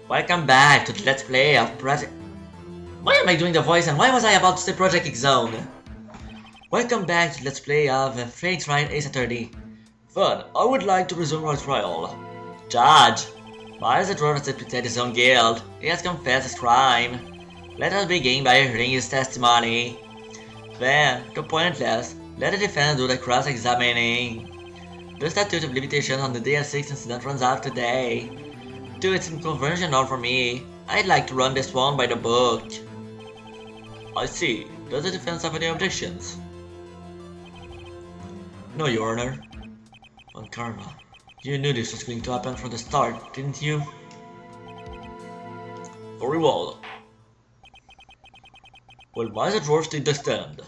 Welcome back to the Let's Play of Project... Why am I doing the voice and why was I about to say Project X Zone? Welcome back to the Let's Play of Phoenix Wright Ace Attorney. Fun, I would like to resume our trial. Judge, Miles Edgeworth has betrayed his own guilt. He has confessed his crime. Let us begin by hearing his testimony. Then, to pointless, let the defense do the cross-examining. The statute of limitations on the DL6 incident runs out today. Due it's inconventional for me, I'd like to run this one by the book. I see. Does the defense have any objections? No, Your Honor. On karma. You knew this was going to happen from the start, didn't you? Very well. Well, why is it worth to the stand?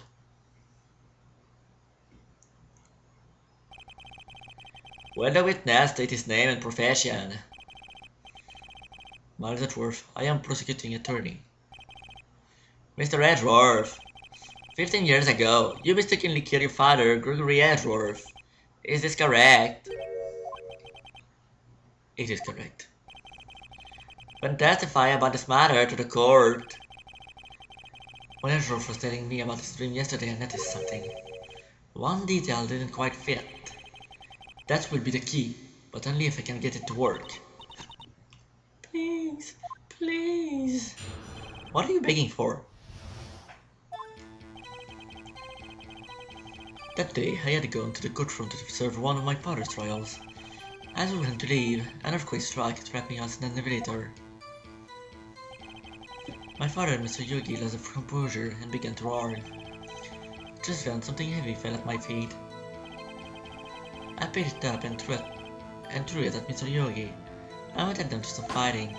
Will the witness state his name and profession? Miles Edgeworth, I am prosecuting attorney. Mr. Edgeworth, 15 years ago, you mistakenly killed your father, Gregory Edgeworth. Is this correct? It is correct. When testify about this matter to the court. When Edgeworth was telling me about his dream yesterday, I noticed something. One detail didn't quite fit. That will be the key, but only if I can get it to work. Please, please. What are you begging for? That day, I had gone to the courtroom to observe one of my father's trials. As we went to leave, an earthquake struck, trapping us in an elevator. My father, Mr. Yogi, lost composure and began to roar. Just then, something heavy fell at my feet. I picked it up and threw it at Mr. Yogi. I wanted them to stop fighting.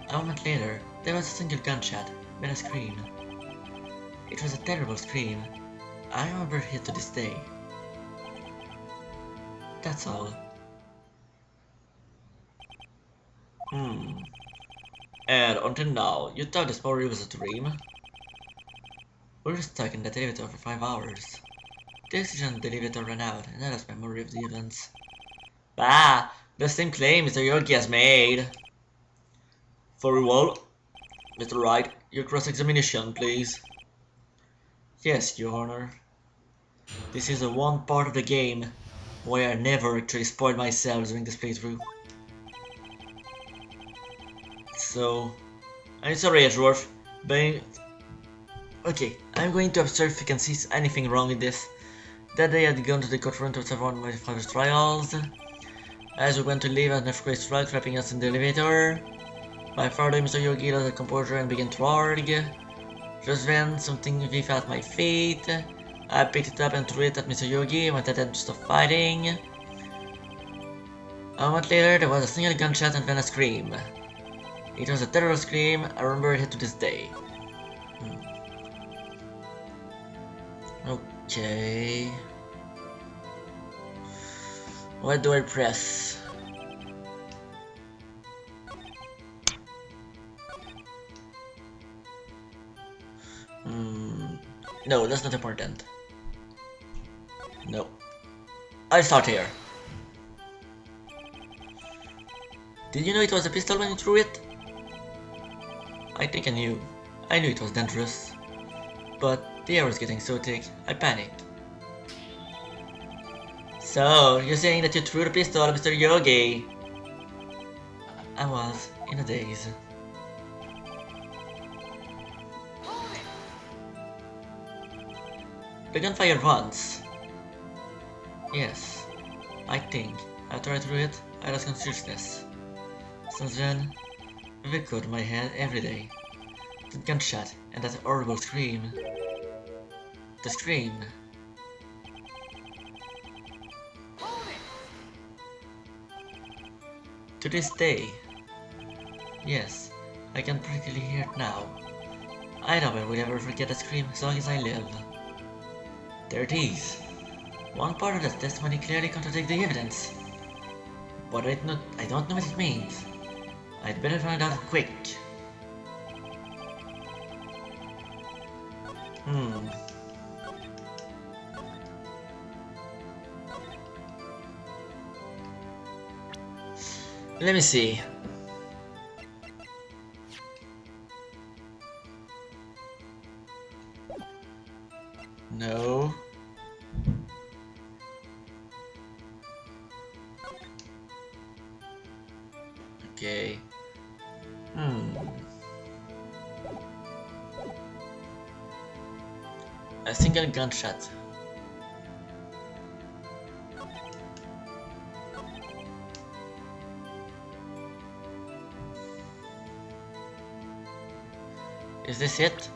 A moment later, there was a single gunshot, then a scream. It was a terrible scream. I remember it to this day. That's all. And until now, you thought this story was a dream? We were stuck in that elevator for 5 hours. The oxygen in the elevator ran out, and I lost memory of the events. Bah! The same claim Mr. Yogi has made. Very well. Mr. Wright, your cross-examination, please. Yes, Your Honor. This is the one part of the game where I never actually spoiled myself during this playthrough. So, I'm sorry, Edgeworth, but... Okay, I'm going to observe if you can see anything wrong with this. That day I had gone to the courtroom to observe one of my father's trials. As we went to leave, an earthquake struck, trapping us in the elevator. My father, Mr. Yogi, lost the composure and began to roar. Just then, something heavy fell at my feet. I picked it up and threw it at Mr. Yogi, wanted them to stop fighting. A moment later, there was a single gunshot and then a scream. It was a terrible scream, I remember it to this day. Okay... What do I press? No, that's not important. No. I'll start here. Did you know it was a pistol when you threw it? I think I knew. I knew it was dangerous. But the air was getting so thick, I panicked. So, you're saying that you threw the pistol at Mr. Yogi? I was, in a daze. The gun fired once. Yes, I think. After I threw it, I lost consciousness. Since then, I've echoed in my head every day. That gunshot and that horrible scream. The scream. To this day. Yes, I can practically hear it now. I never will ever forget the scream as long as I live. There it is. One part of that testimony clearly contradicts the evidence. But I don't know what it means. I'd better find out quick. Let me see. No. Okay. A single gunshot. Is this it?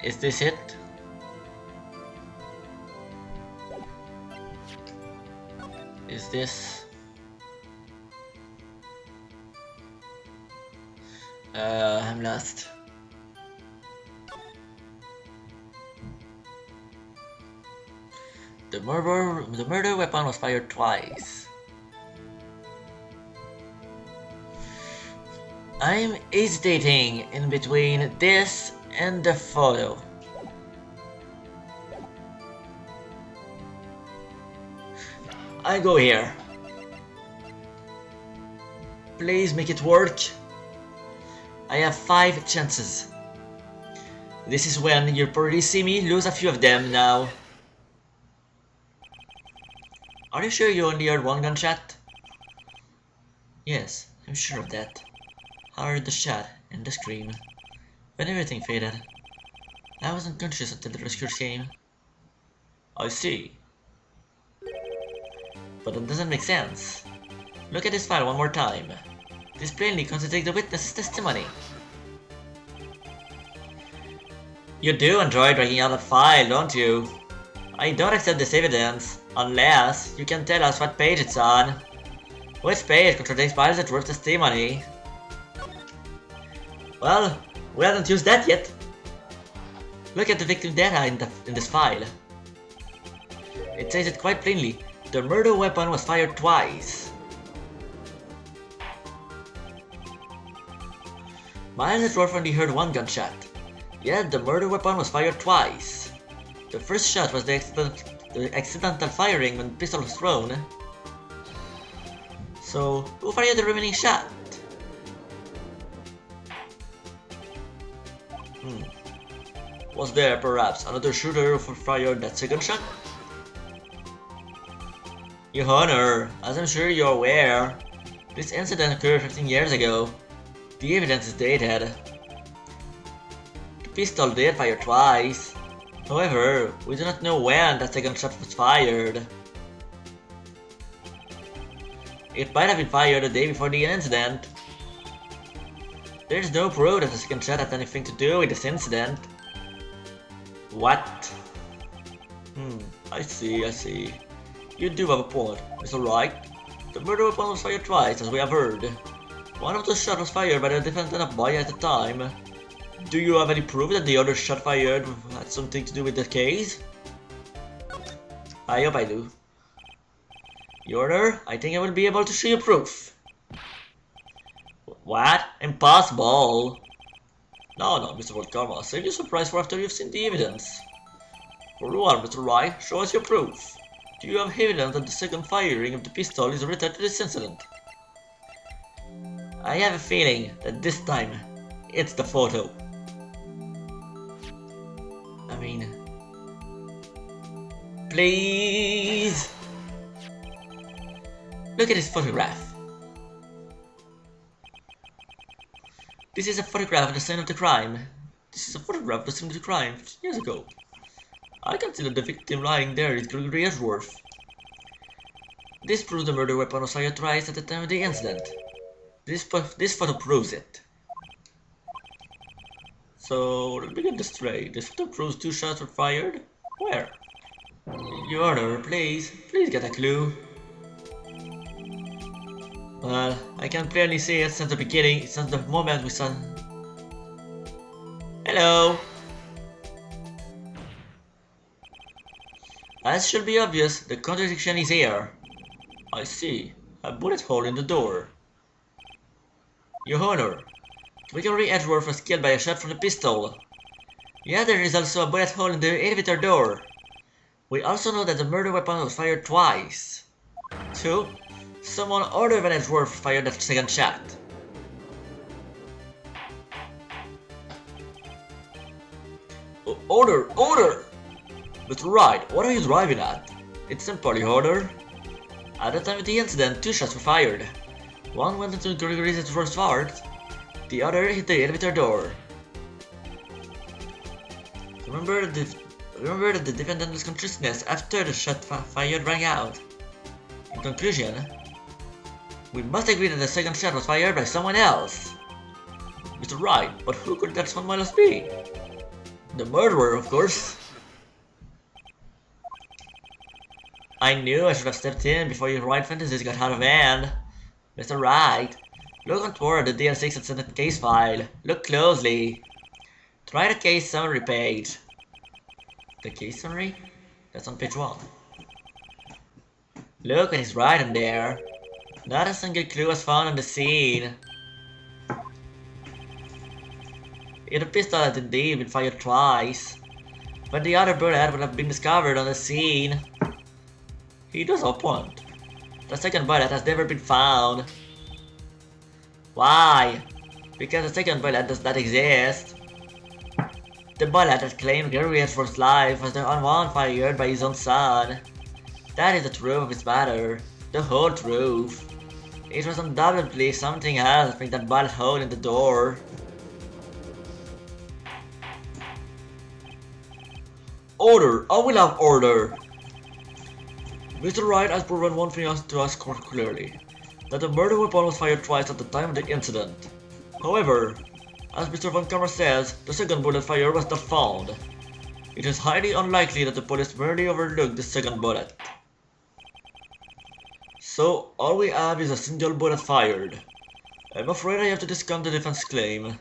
Is this it? Is this? I'm lost. The murder weapon was fired twice. I'm hesitating in between this and the photo. I go here. Please make it work. I have 5 chances. This is when you'll probably see me lose a few of them now. Are you sure you only heard 1 gunshot? Yes, I'm sure of that. I heard the shot and the scream. When everything faded, I was unconscious until the rescuers came. I see. But that doesn't make sense. Look at this file one more time. This plainly contradicts the witness's testimony. You do enjoy dragging out a file, don't you? I don't accept this evidence, unless you can tell us what page it's on. Which page contradicts files Edgeworth's testimony? Well, we haven't used that yet. Look at the victim data in this file. It says it quite plainly. The murder weapon was fired twice. Miles Edgeworth only heard 1 gunshot. Yet the murder weapon was fired twice. The first shot was the accidental firing when the pistol was thrown. So, who fired the remaining shot? Was there perhaps another shooter who fired that second shot? Your Honor, as I'm sure you're aware, this incident occurred 15 years ago. The evidence is dated. The pistol did fire twice. However, we do not know when that second shot was fired. It might have been fired the day before the incident. There is no proof that the second shot had anything to do with this incident. What? I see. You do have a point, Mr. Wright. The murder weapon was fired twice, as we have heard. One of the shots was fired by the defendant boy at the time. Do you have any proof that the other shot fired had something to do with the case? I hope I do. Your Honor, I think I will be able to show you proof. What? Impossible! No, Mr. Volkarma, save your surprise for after you've seen the evidence. For one, Mr. Wright, show us your proof. Do you have evidence that the second firing of the pistol is related to this incident? I have a feeling that this time, it's the photo. I mean... Please! Look at this photograph. This is a photograph of the scene of the crime. This is a photograph of the scene of the crime 15 years ago. I consider the victim lying there is Gregory Edgeworth. This proves the murder weapon was fired twice at the time of the incident. This photo proves it. So, let me get this straight. This photo proves 2 shots were fired? Where? Your Honor, please get a clue. Well, I can clearly see it since the beginning, since the moment we saw... Hello! As should be obvious, the contradiction is here. I see. A bullet hole in the door. Your Honor, Gregory Edgeworth was killed by a shot from the pistol. Yet there is also a bullet hole in the elevator door. We also know that the murder weapon was fired twice. 2. Someone other than Edgeworth fired that second shot. Order! Order! Mr. Wright, what are you driving at? It's simple, your order. At the time of the incident, 2 shots were fired. One went into Gregory's first part, the other hit the elevator door. Remember that the defendant was consciousness after the shot fired rang out. In conclusion, we must agree that the second shot was fired by someone else. Mr. Wright, but who could that someone else be? The murderer, of course. I knew I should have stepped in before your right fantasies got out of hand. Mr. Wright, look toward the DL6 incident case file. Look closely. Try the case summary page. The case summary? That's on page 1. Look when he's right in there. Not a single clue was found on the scene. The pistol had indeed been fired twice, but the other bullet would have been discovered on the scene. He does have a point. The second bullet has never been found. Why? Because the second bullet does not exist. The bullet that claimed Gary Edgeworth's life was the one fired by his own son. That is the truth of this matter. The whole truth. It was undoubtedly something else that made that bullet hole in the door. Order! I will have order! Mr. Wright has proven one thing to us clearly, that the murder weapon was fired twice at the time of the incident. However, as Mr. Von Kammer says, the second bullet fire was not found. It is highly unlikely that the police merely overlooked the second bullet. So, all we have is a single bullet fired. I'm afraid I have to discount the defense claim.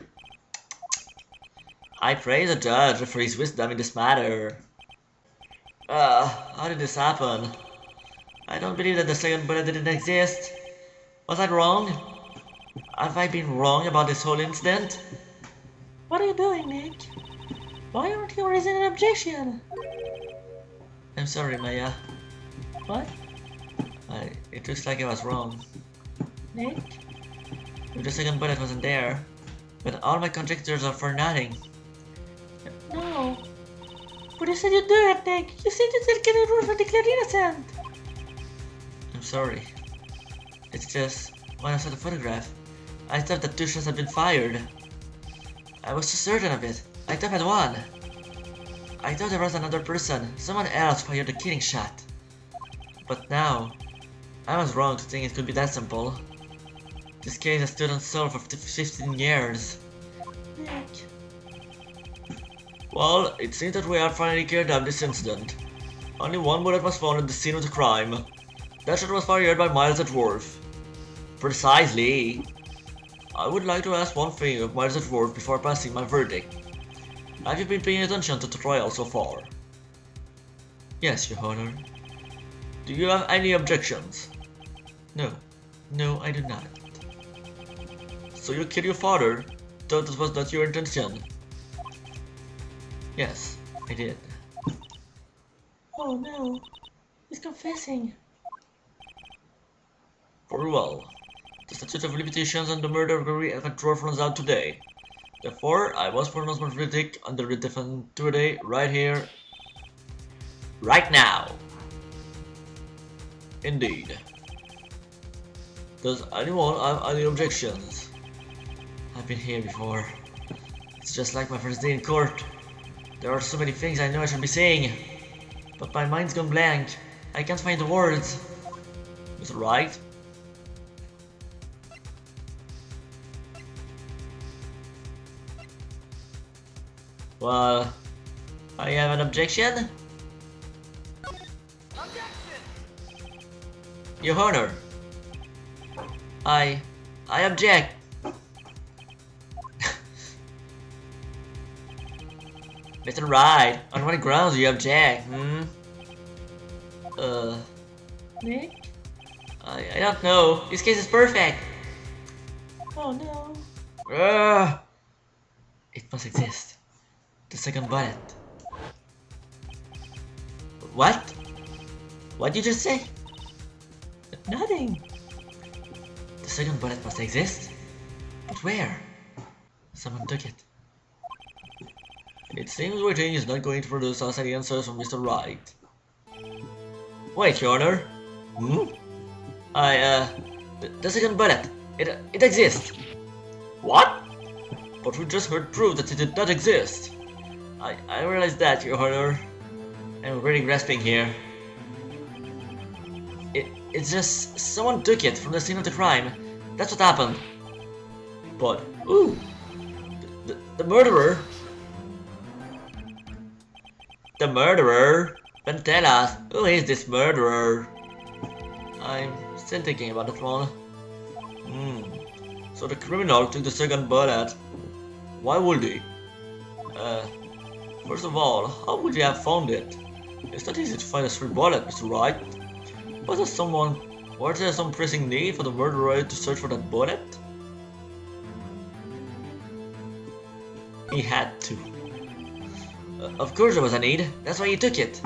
I praise the judge for his wisdom in this matter. How did this happen? I don't believe that the second bullet didn't exist. Was I wrong? Have I been wrong about this whole incident? What are you doing, Nick? Why aren't you raising an objection? I'm sorry, Maya. What? It looks like I was wrong. Nick? If the second bullet wasn't there, but all my conjectures are for nothing. No. But you said you'd do it, Nick. You said you'd get a rule for declared innocent. I'm sorry. It's just, when I saw the photograph, I thought that 2 shots had been fired. I was so certain of it. I thought I had won. I thought there was another person, someone else fired the killing shot. But now, I was wrong to think it could be that simple. This case has stood unsolved for 15 years. Nick. Well, it seems that we have finally cleared up this incident. Only one bullet was found at the scene of the crime. That shot was fired by Miles Edgeworth. Precisely. I would like to ask one thing of Miles Edgeworth before passing my verdict. Have you been paying attention to the trial so far? Yes, Your Honor. Do you have any objections? No. No, I do not. So you killed your father, though that was not your intention? Yes, I did. Oh no, he's confessing. Very well. The statute of limitations on the murder of Gary Edgeworth runs out today. Therefore, I must pronounce my verdict under the defendant today, right here, right now. Indeed. Does anyone have any objections? I've been here before. It's just like my first day in court. There are so many things I know I should be saying, but my mind's gone blank. I can't find the words. Mr. Wright? Well, I have an objection? Objection! Your Honor, I object. Mr. Wright, on what grounds do you object, Nick? I don't know. This case is perfect. Oh no. It must exist. The second bullet. What? What did you just say? Nothing. The second bullet must exist? But where? Someone took it. It seems waiting is not going to produce us any answers from Mr. Wright. Wait, Your Honor. Hmm? The second bullet. It exists. What? But we just heard proof that it did not exist. I realize that, Your Honor. I'm really grasping here. It's just someone took it from the scene of the crime. That's what happened. But, ooh, the murderer. The murderer? Then tell us, who is this murderer? I'm still thinking about that one. So the criminal took the second bullet. Why would he? First of all, how would you have found it? It's not easy to find a third bullet, Mr. Wright. Was there some pressing need for the murderer to search for that bullet? He had to. Of course there was a need, that's why he took it.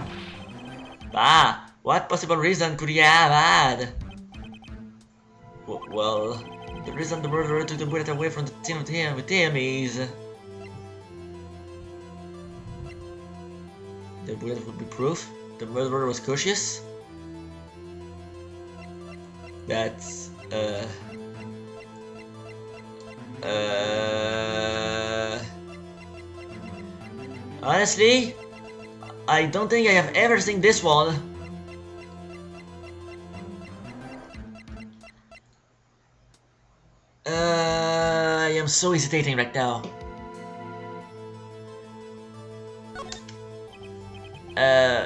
Ah, what possible reason could he have had? Well, the reason the murderer took the bullet away from the scene with him is... The bullet would be proof the murderer was cautious. That's... Honestly, I don't think I have ever seen this one. I am so hesitating right now.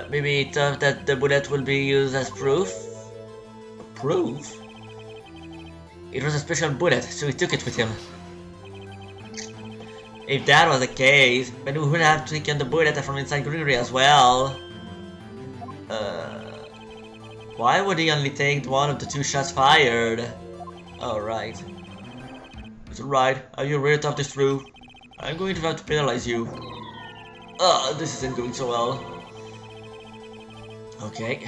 Maybe he thought that the bullet will be used as proof? Proof? It was a special bullet, so he took it with him. If that was the case, then we would have taken the bullet from inside Gregory as well. Why would he only take one of the two shots fired? Oh, right. It's alright, are you ready to talk this through? I'm going to have to penalize you. This isn't going so well. Okay.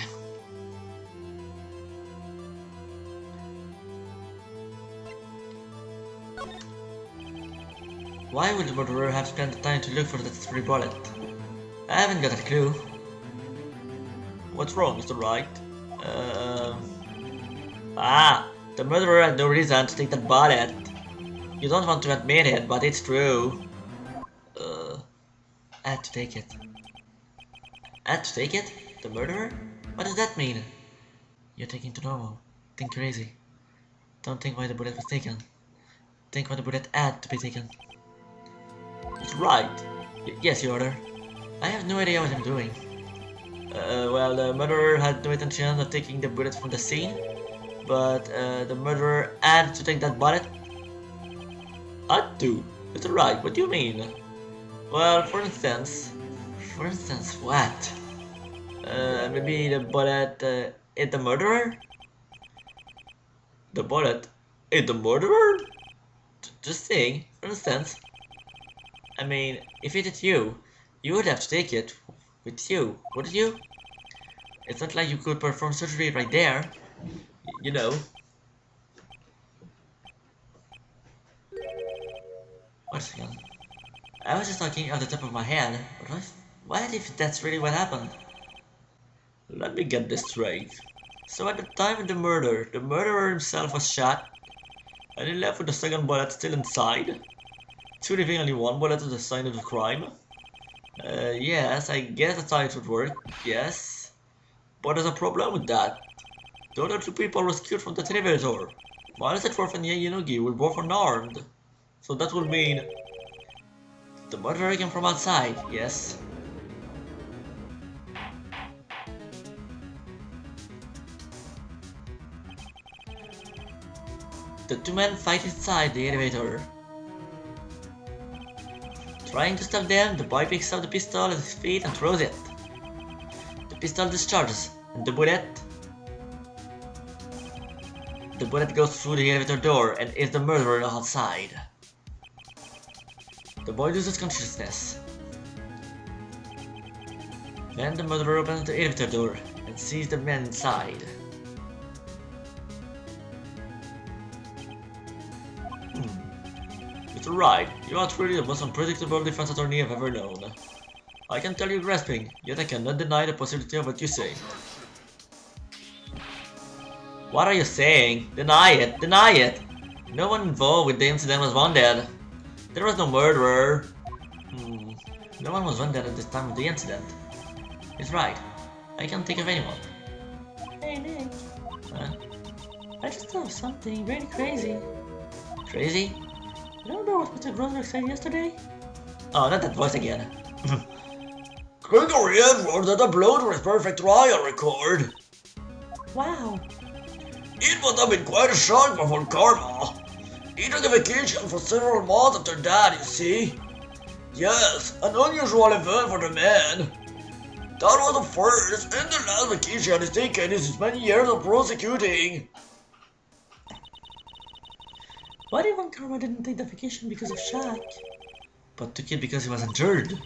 Why would the murderer have spent the time to look for that free bullet? I haven't got a clue. What's wrong, Mr. Wright? The murderer had no reason to take that bullet. You don't want to admit it, but it's true. I had to take it. I had to take it? The murderer? What does that mean? You're thinking too normal. Think crazy. Don't think why the bullet was taken. Think why the bullet had to be taken. It's right. Yes, Your Honor. I have no idea what I'm doing. Well, the murderer had no intention of taking the bullet from the scene, but the murderer had to take that bullet. Had to? It's right. What do you mean? Well, for instance, what? Maybe the bullet hit the murderer? The bullet hit the murderer? Just saying, for instance. I mean, if it hit you, you would have to take it with you, wouldn't you? It's not like you could perform surgery right there, you know. Wait a second. I was just talking off the top of my head, but what if that's really what happened? Let me get this straight. So at the time of the murderer himself was shot, and he left with the second bullet still inside, two leaving only one bullet at the scene of the crime. Yes, I guess that's how it would work, yes. But there's a problem with that. The other two people rescued from the elevator, Miles Edgeworth and Yanugi, were both unarmed. So that would mean the murderer came from outside, yes. The two men fight inside the elevator. Trying to stop them, the boy picks up the pistol at his feet and throws it. The pistol discharges, and the bullet goes through the elevator door and hits the murderer outside. The boy loses consciousness. Then the murderer opens the elevator door and sees the men inside. Mr. Wright, you are truly the most unpredictable defense attorney I've ever known. I can tell you're grasping, yet I cannot deny the possibility of what you say. What are you saying? Deny it! Deny it! No one involved with the incident was wounded. There was no murderer. No one was wounded at the time of the incident. He's right. I can't think of anyone. Hey Nick, Huh? I just thought of something really crazy. Crazy? Remember what Mr. Grosberg said yesterday? Oh, not that voice again. Gregory Edgeworth had a blow to his perfect trial record. Wow, It must have been quite a shock for Karma. He took a vacation for several months after that, you see. Yes, an unusual event for the man. That was the first and the last vacation he's taken in his many years of prosecuting. what if Von Karma didn't take the vacation because of shock? But took it because he was injured.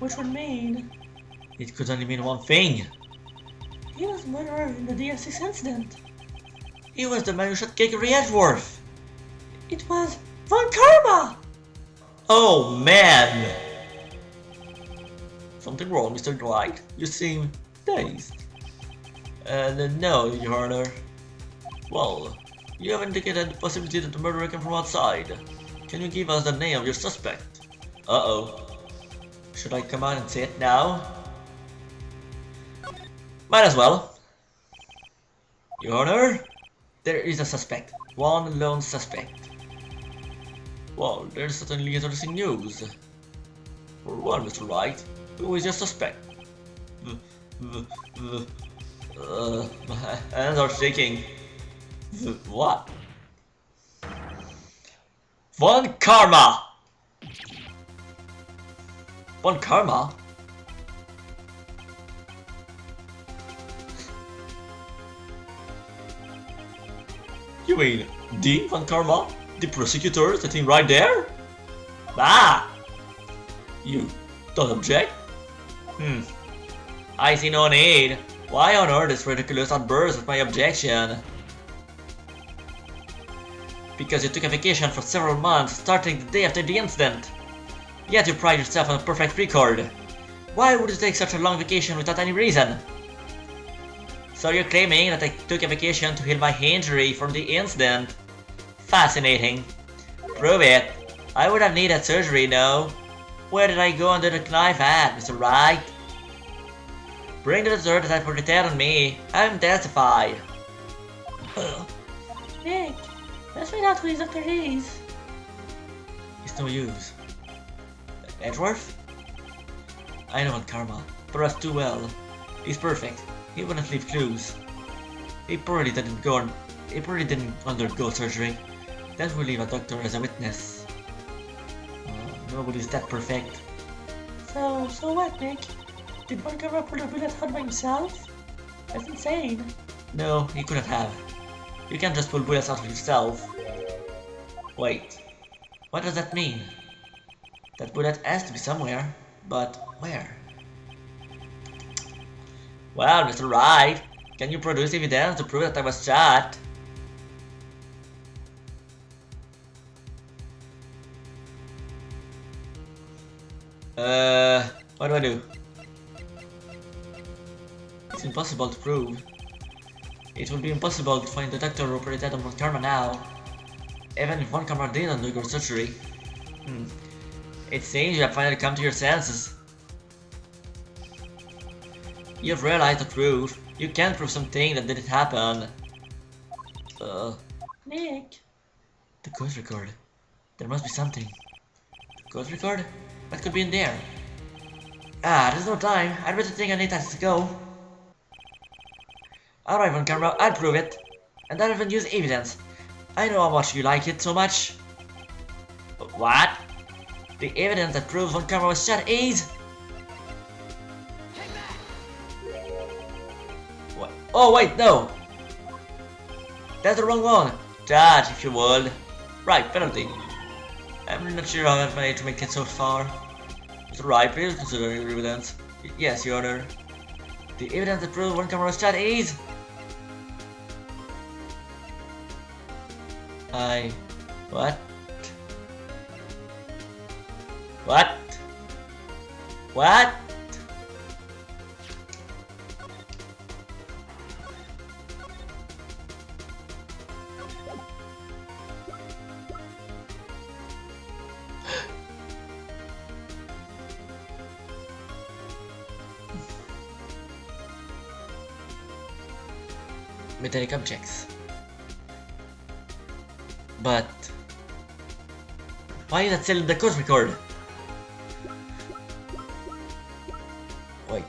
Which would mean It could only mean one thing. he was murderer in the DS6 incident. He was the man who shot Gregory Edgeworth. It was Von Karma! Oh man! Something wrong, Mr. Wright? You seem dazed. No, Your Honor. Well, you have indicated the possibility that the murderer came from outside. Can you give us the name of your suspect? Uh-oh. Should I come out and say it now? Might as well. Your Honor, there is a suspect. One lone suspect. Well, there's certainly interesting news. For one, Mr. Wright, who is your suspect? My hands are shaking. What? Von Karma! Von Karma? You mean Dean Von Karma? The prosecutor sitting right there? Ah! You don't object? I see no need. Why on earth this ridiculous outburst at my objection? Because you took a vacation for several months, starting the day after the incident. Yet you pride yourself on a perfect record. Why would you take such a long vacation without any reason? So you're claiming that I took a vacation to heal my injury from the incident? Fascinating. Prove it. I would have needed surgery, no? Where did I go under the knife at, Mr. Wright? Bring the dessert that I put it on me. I'm testified. Nick, let's find out who his doctor is. It's no use. Edgeworth? I know Von Karma, but us too well. He's perfect. He wouldn't leave clues. He probably didn't undergo surgery. That will leave a doctor as a witness. Nobody's that perfect. So what, Nick? Did Von Karma pull the bullet out by himself? That's insane. No, he couldn't have. You can't just pull bullets out of yourself. Wait, what does that mean? That bullet has to be somewhere, but where? Well, Mr. Wright, can you produce evidence to prove that I was shot? What do I do? It's impossible to prove. It will be impossible to find the doctor who operated on Von Karma now. Even if Von Karma did undergo surgery. It seems you have finally come to your senses. You've realized the truth. You can't prove something that didn't happen. Nick, The ghost record. There must be something. The ghost record? What could be in there? There's no time. I'd better think I need to go. Alright, Von Karma, I'll prove it. And I'll even use evidence. I know how much you like it so much. What? The evidence that proves Von Karma was shot is... What? Oh wait, no! That's the wrong one! Judge, if you would. Right, penalty. I'm not sure how I've managed to make it so far. Mr. Wright, please consider your evidence. Yes, Your Honor. The evidence that proves Von Karma was shot is... What? What? What? Metallic objects. But why is that still in the course record? Wait.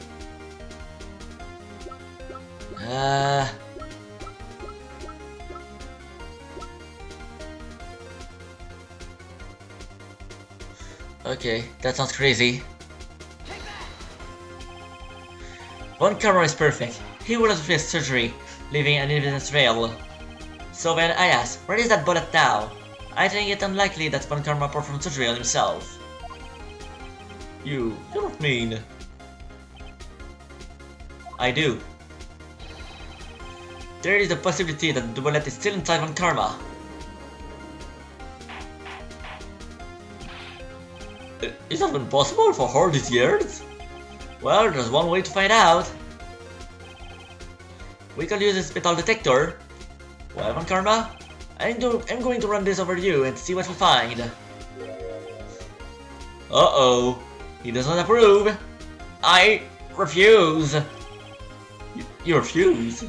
Okay, that sounds crazy. One camera is perfect. He would have faced surgery, leaving an evidence trail. So when I asked, where is that bullet now? I think it unlikely that Von Karma performed surgery on himself. You don't mean... I do. There is a possibility that the bullet is still inside Von Karma. Is that even possible for all these years? Well, there's one way to find out. We can use this metal detector. Well, Von Karma, I'm going to run this over you and see what we find. Uh-oh. He does not approve. I refuse. You refuse?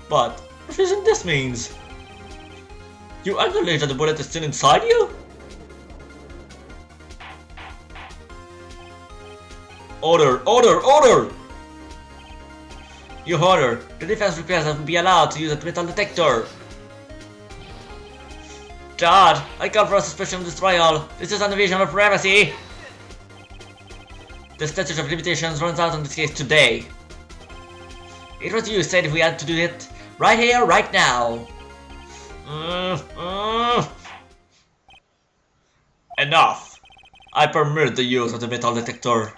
But refusing this means... You acknowledge that the bullet is still inside you? Order! Order! Order! You order. The defense requires that we be allowed to use a metal detector. Dad, I call for a suspension of this trial. This is an invasion of privacy. The statute of limitations runs out on this case today. It was you who said we had to do it right here, right now. Enough. I permit the use of the metal detector.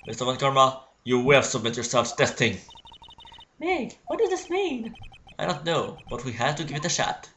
Mr. Von Karma, you will submit yourself to testing. Meg, what does this mean? I don't know, but we have to give it a shot.